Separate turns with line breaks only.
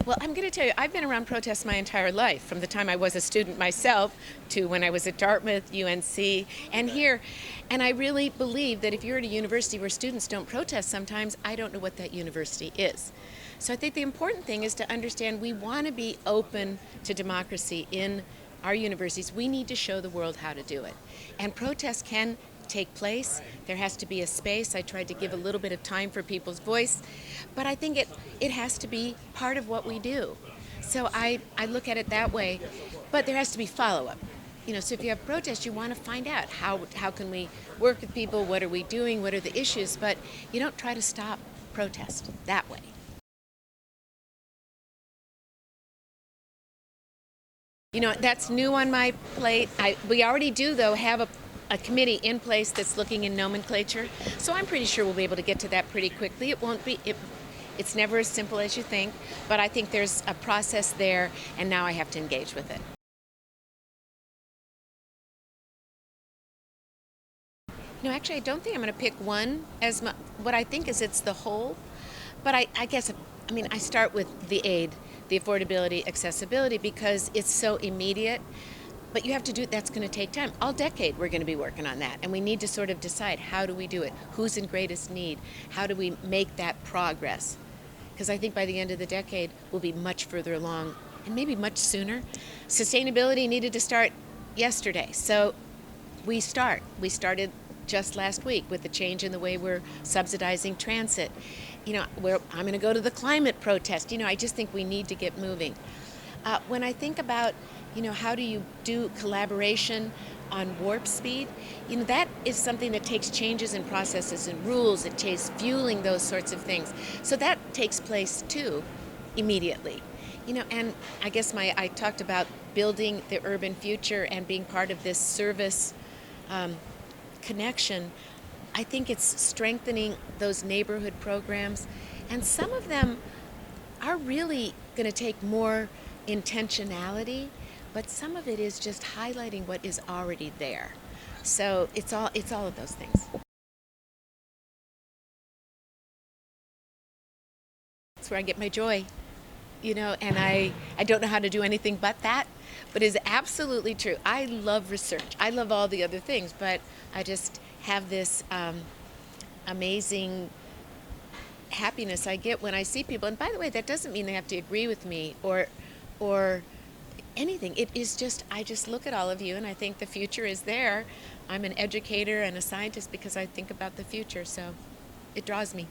Well, I'm going to tell you, I've been around protests my entire life, from the time I was a student myself to when I was at Dartmouth, UNC, and here. And I really believe that if you're at a university where students don't protest sometimes, I don't know what that university is. So I think the important thing is to understand we want to be open to democracy in our universities. We need to show the world how to do it. And protests can take place. There has to be a space. I tried to give a little bit of time for people's voice, but I think it has to be part of what we do. So I look at it that way, but there has to be follow-up. So if you have protests, you want to find out how can we work with people, what are we doing, what are the issues, but you don't try to stop protest that way. That's new on my plate. We already do, though, have a committee in place that's looking in nomenclature. So I'm pretty sure we'll be able to get to that pretty quickly. It won't be, it's never as simple as you think, but I think there's a process there, and now I have to engage with it. Actually, I don't think I'm going to pick one as what I think is it's the whole, but I guess, I start with the aid, the affordability, accessibility, because it's so immediate. But you have to do it, that's going to take time. All decade we're going to be working on that, and we need to sort of decide, how do we do it? Who's in greatest need? How do we make that progress? Because I think by the end of the decade we'll be much further along, and maybe much sooner. Sustainability needed to start yesterday, so we started just last week with the change in the way we're subsidizing transit. I'm going to go to the climate protest. I just think we need to get moving. When I think about how do you do collaboration on warp speed? That is something that takes changes in processes and rules. It takes fueling those sorts of things. So that takes place too, immediately. And I guess I talked about building the urban future and being part of this service connection. I think it's strengthening those neighborhood programs, and some of them are really going to take more intentionality, but some of it is just highlighting what is already there. So it's all of those things. That's where I get my joy, and I don't know how to do anything but that, but it's absolutely true. I love research. I love all the other things, but I just have this amazing happiness I get when I see people. And by the way, that doesn't mean they have to agree with me or anything. It is just, I just look at all of you and I think the future is there. I'm an educator and a scientist because I think about the future, so it draws me.